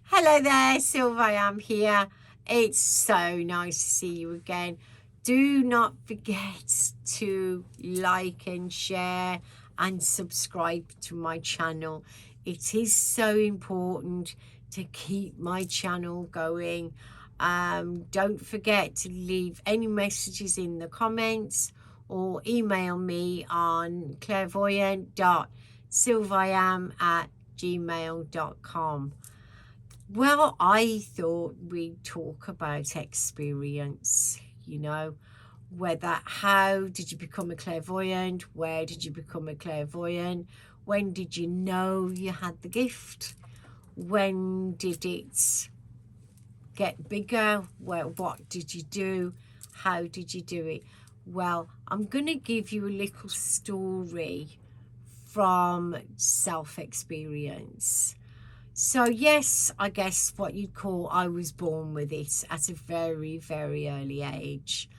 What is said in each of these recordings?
Hello there, Sylvia. I'm here. It's so nice to see you again. Do not forget to like and share and subscribe to my channel. It is so important to keep my channel going. Don't forget to leave any messages in the comments or email me on clairvoyant.sylviam@gmail.com. Well, I thought we'd talk about experience, whether how did you become a clairvoyant? Where did you become a clairvoyant? When did you know you had the gift? When did it get bigger? Well, what did you do? How did you do it? Well, I'm going to give you a little story from self-experience. So yes, I guess what you'd call I was born with it at a very, very early age.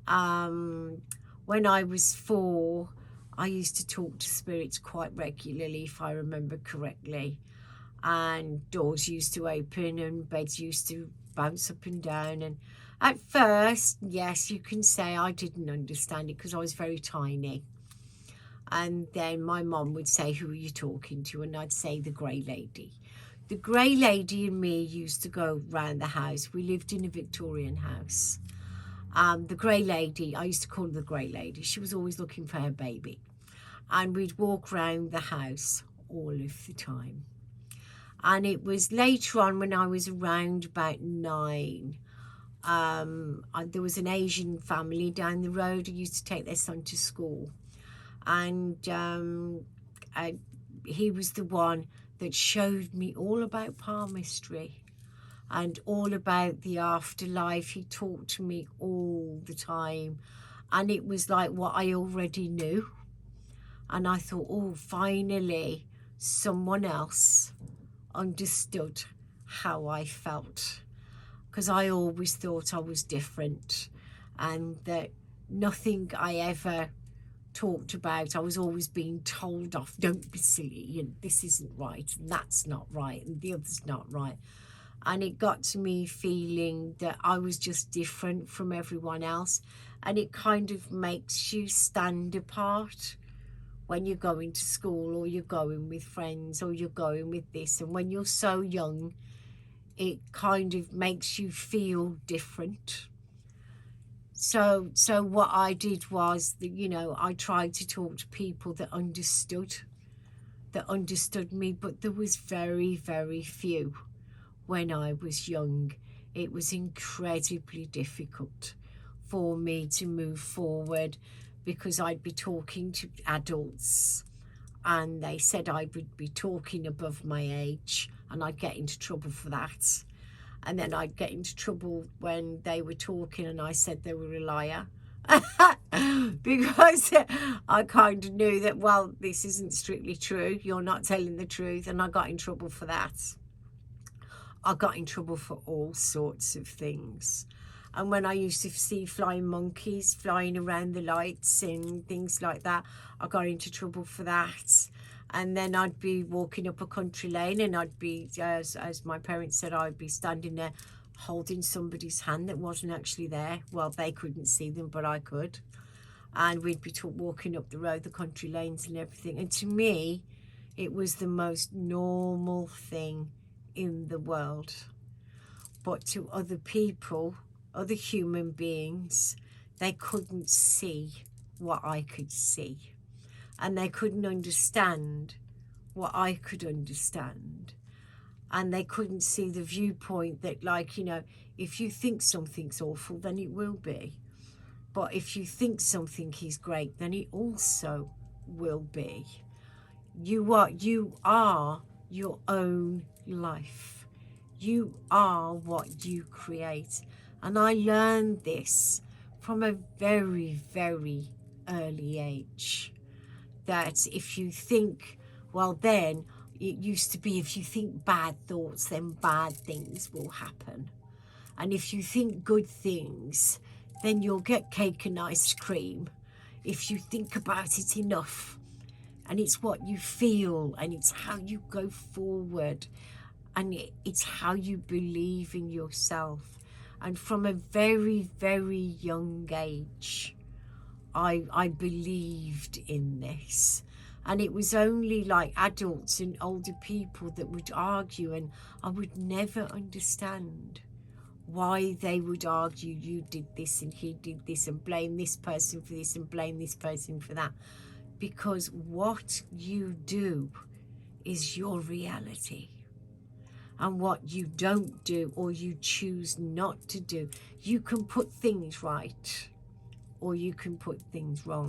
When I was 4, I used to talk to spirits quite regularly, if I remember correctly. And doors used to open and beds used to bounce up and down. And at first, yes, you can say I didn't understand it because I was very tiny. And then my mom would say, "Who are you talking to?" And I'd say, "The grey lady." The grey lady and me used to go round the house. We lived in a Victorian house. The grey lady, I used to call her the grey lady. She was always looking for her baby. And we'd walk round the house all of the time. And it was later on when I was around about 9. There was an Asian family down the road who used to take their son to school. And he was the one that showed me all about palmistry and all about the afterlife. He talked to me all the time, and it was like what I already knew. And I thought, oh, finally someone else understood how I felt, because I always thought I was different and that nothing I ever talked about, I was always being told off. Don't be silly, and this isn't right, and that's not right, and the other's not right. And it got to me feeling that I was just different from everyone else, and it kind of makes you stand apart when you're going to school or you're going with friends or you're going with this. And when you're so young, it kind of makes you feel different. So what I did was that, I tried to talk to people that understood me, but there was very, very few when I was young. It was incredibly difficult for me to move forward because I'd be talking to adults and they said I would be talking above my age and I'd get into trouble for that. And then I'd get into trouble when they were talking and I said they were a liar. Because I kind of knew that, well, this isn't strictly true. You're not telling the truth. And I got in trouble for that. I got in trouble for all sorts of things. And when I used to see flying monkeys flying around the lights and things like that, I got into trouble for that. And then I'd be walking up a country lane and I'd be, as my parents said, I'd be standing there holding somebody's hand that wasn't actually there. Well, they couldn't see them, but I could. And we'd be walking up the road, the country lanes and everything. And to me, it was the most normal thing in the world. But to other people, other human beings, they couldn't see what I could see. And they couldn't understand what I could understand. And they couldn't see the viewpoint that, if you think something's awful, then it will be. But if you think something is great, then it also will be. You are your own life. You are what you create. And I learned this from a very, very early age. That if you think, well, then it used to be if you think bad thoughts, then bad things will happen. And if you think good things, then you'll get cake and ice cream. If you think about it enough, and it's what you feel and it's how you go forward. and it's how you believe in yourself. And from a very, very young age, I believed in this. And it was only like adults and older people that would argue, and I would never understand why they would argue, you did this and he did this, and blame this person for this and blame this person for that. Because what you do is your reality. And what you don't do, or you choose not to do, you can put things right or you can put things wrong.